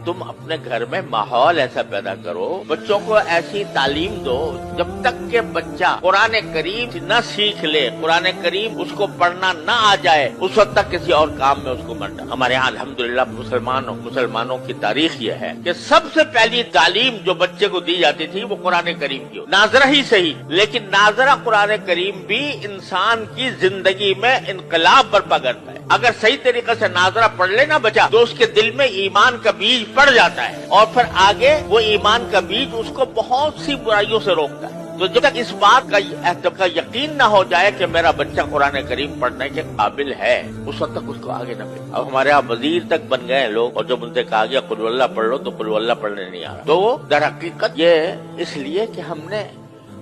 تم اپنے گھر میں ماحول ایسا پیدا کرو، بچوں کو ایسی تعلیم دو جب تک کہ بچہ قرآن کریم نہ سیکھ لے، قرآن کریم اس کو پڑھنا نہ آ جائے، اس وقت تک کسی اور کام میں اس کو مت ڈالو۔ ہمارے یہاں الحمدللہ مسلمانوں کی تاریخ یہ ہے کہ سب سے پہلی تعلیم جو بچے کو دی جاتی تھی وہ قرآن کریم کی، ناظرہ ہی صحیح لیکن ناظرہ قرآن کریم بھی انسان کی زندگی میں انقلاب برپا کرتا ہے۔ اگر صحیح طریقے سے ناظرہ پڑھ لے نا بچہ تو اس کے دل میں ایمان کا بیج پڑ جاتا ہے، اور پھر آگے وہ ایمان کا بیج اس کو بہت سی برائیوں سے روکتا ہے۔ تو جب تک اس بات کا یقین نہ ہو جائے کہ میرا بچہ قرآن کریم پڑھنے کے قابل ہے، اس وقت تک اس کو آگے نہ بھیجو۔ اب ہمارے یہاں وزیر تک بن گئے ہیں لوگ، اور جب ان سے کہا گیا قل اللہ پڑھ لو تو قل اللہ پڑھنے نہیں آ رہا۔ تو در حقیقت یہ اس لیے کہ ہم نے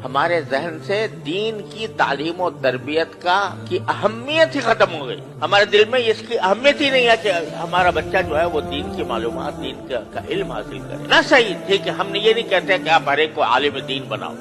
ہمارے ذہن سے دین کی تعلیم و تربیت کی اہمیت ہی ختم ہو گئی۔ ہمارے دل میں اس کی اہمیت ہی نہیں ہے کہ ہمارا بچہ جو ہے وہ دین کی معلومات، دین کا علم حاصل کرے۔ نہ صحیح ٹھیک ہے، ہم نے یہ نہیں کہتے کہ آپ ہر ایک کو عالم دین بناؤ،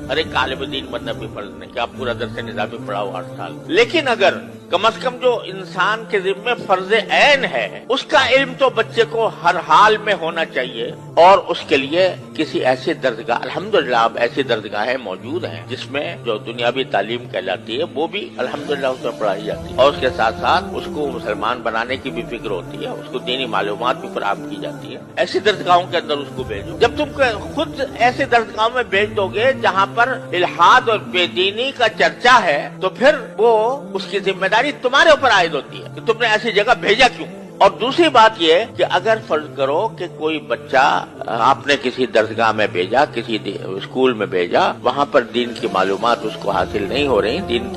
ہر ایک عالم دین بننا بھی فرض نہیں کہ آپ پورا درس نظامی پڑھاؤ 8 سال، لیکن اگر کم از کم جو انسان کے ذمہ فرض عین ہے اس کا علم تو بچے کو ہر حال میں ہونا چاہیے، اور اس کے لیے کسی ایسی درسگاہ، الحمدللہ اب ایسی درسگاہیں موجود ہیں جس میں جو دنیاوی تعلیم کہلاتی ہے وہ بھی الحمدللہ اس میں پڑھائی جاتی ہے، اور اس کے ساتھ ساتھ اس کو مسلمان بنانے کی بھی فکر ہوتی ہے، اس کو دینی معلومات بھی فراہم کی جاتی ہے۔ ایسی درسگاہوں کے اندر اس کو بھیجو۔ جب تم خود ایسے درسگاہوں میں بھیج دو گے جہاں پر الحاد اور بے دینی کا چرچا ہے تو پھر وہ اس کی ذمہ داری تمہارے اوپر عائد ہوتی ہے کہ تم نے ایسی جگہ بھیجا کیوں۔ اور دوسری بات یہ کہ اگر فرض کرو کہ کوئی بچہ آپ نے کسی درسگاہ میں بھیجا، کسی اسکول میں بھیجا، وہاں پر دین کی معلومات اس کو حاصل نہیں ہو رہی، دین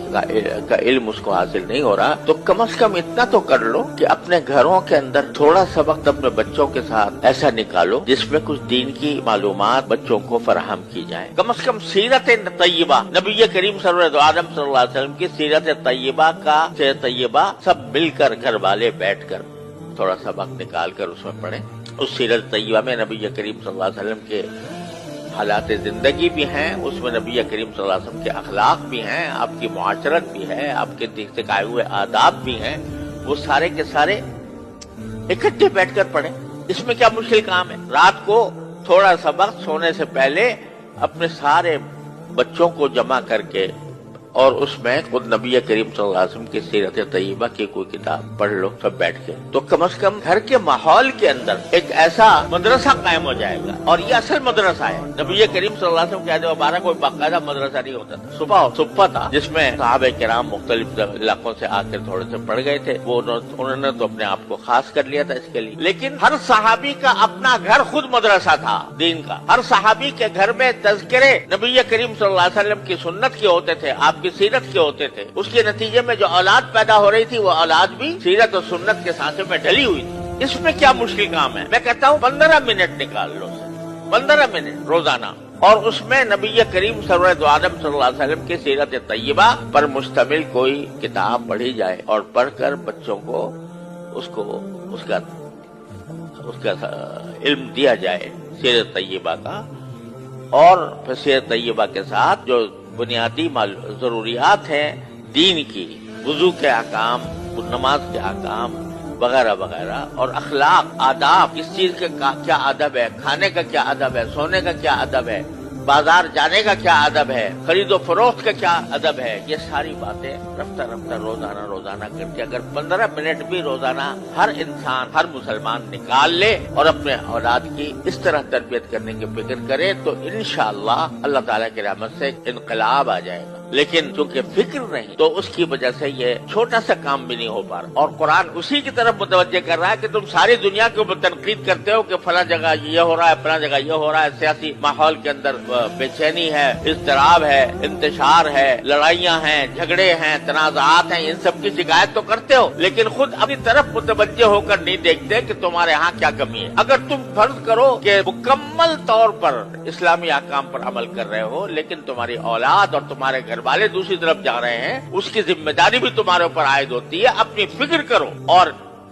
کا علم اس کو حاصل نہیں ہو رہا، تو کم از کم اتنا تو کر لو کہ اپنے گھروں کے اندر تھوڑا سا وقت اپنے بچوں کے ساتھ ایسا نکالو جس میں کچھ دین کی معلومات بچوں کو فراہم کی جائیں۔ کم از کم سیرت طیبہ، نبی کریم سرور عالم صلی اللہ علیہ وسلم کی سیرت طیبہ سب مل کر گھر والے بیٹھ کر تھوڑا سا وقت نکال کر اس میں پڑھیں۔ اس سیرت طیبہ میں نبی کریم صلی اللہ علیہ وسلم کے حالات زندگی بھی ہیں، اس میں نبی کریم صلی اللہ علیہ وسلم کے اخلاق بھی ہیں، آپ کی معاشرت بھی ہے، آپ کے سکھائے ہوئے آداب بھی ہیں، وہ سارے کے سارے اکٹھے بیٹھ کر پڑھیں۔ اس میں کیا مشکل کام ہے؟ رات کو تھوڑا سا وقت سونے سے پہلے اپنے سارے بچوں کو جمع کر کے اور اس میں خود نبی کریم صلی اللہ علیہ وسلم کی سیرت طیبہ کی کوئی کتاب پڑھ لو سب بیٹھ کے، تو کم از کم گھر کے ماحول کے اندر ایک ایسا مدرسہ قائم ہو جائے گا، اور یہ اصل مدرسہ ہے۔ نبی کریم صلی اللہ علیہ وسلم کے عہد مبارک کوئی باقاعدہ مدرسہ نہیں ہوتا تھا، صبح تھا جس میں صحابہ کرام مختلف علاقوں سے آ کر تھوڑے سے پڑھ گئے تھے، وہ انہوں نے تو اپنے آپ کو خاص کر لیا تھا اس کے لیے، لیکن ہر صحابی کا اپنا گھر خود مدرسہ تھا دین کا۔ ہر صحابی کے گھر میں تذکرے نبی کریم صلی اللہ علیہ وسلم کی سنت کے ہوتے تھے، آپ کی سیرت کے ہوتے تھے، اس کے نتیجے میں جو اولاد پیدا ہو رہی تھی وہ اولاد بھی سیرت اور سنت کے سانچے میں ڈلی ہوئی تھی۔ اس میں کیا مشکل کام ہے؟ میں کہتا ہوں 15 منٹ نکال لو، 15 منٹ روزانہ، اور اس میں نبی کریم سرور عالم صلی اللہ علیہ وسلم کی سیرت طیبہ پر مشتمل کوئی کتاب پڑھی جائے، اور پڑھ کر بچوں کو اس کا علم دیا جائے سیرت طیبہ کا، اور پھر سیرت طیبہ کے ساتھ جو بنیادی ضروریات ہیں دین کی، وضو کے احکام، نماز کے احکام وغیرہ وغیرہ، اور اخلاق، آداب، کس چیز کا کیا ادب ہے، کھانے کا کیا ادب ہے، سونے کا کیا ادب ہے، بازار جانے کا کیا ادب ہے، خرید و فروخت کا کیا ادب ہے، یہ ساری باتیں رفتہ رفتہ روزانہ کر کے اگر 15 منٹ بھی روزانہ ہر انسان، ہر مسلمان نکال لے اور اپنے اولاد کی اس طرح تربیت کرنے کی فکر کرے تو انشاءاللہ اللہ تعالیٰ کی رحمت سے انقلاب آ جائے گا۔ لیکن چونکہ فکر نہیں تو اس کی وجہ سے یہ چھوٹا سا کام بھی نہیں ہو پا رہا، اور قرآن اسی کی طرف متوجہ کر رہا ہے کہ تم ساری دنیا کے اوپر تنقید کرتے ہو کہ فلاں جگہ یہ ہو رہا ہے، فلاں جگہ یہ ہو رہا ہے، سیاسی ماحول کے اندر بے چینی ہے، اضطراب ہے، انتشار ہے، لڑائیاں ہیں، جھگڑے ہیں، تنازعات ہیں، ان سب کی شکایت تو کرتے ہو، لیکن خود اپنی طرف متوجہ ہو کر نہیں دیکھتے کہ تمہارے ہاں کیا کمی ہے۔ اگر تم فرض کرو کہ مکمل طور پر اسلامی احکام پر عمل کر رہے ہو، لیکن تمہاری اولاد اور تمہارے گھر والے دوسری طرف جا رہے ہیں، اس کی ذمہ داری بھی تمہارے اوپر عائد ہوتی ہے۔ اپنی فکر کرو، اور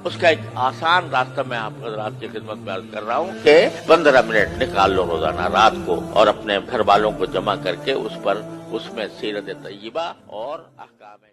اس کا ایک آسان راستہ میں آپ حضرات کی خدمت میں عرض کر رہا ہوں کہ 15 منٹ نکال لو روزانہ رات کو، اور اپنے گھر والوں کو جمع کر کے اس میں سیرت طیبہ اور احکام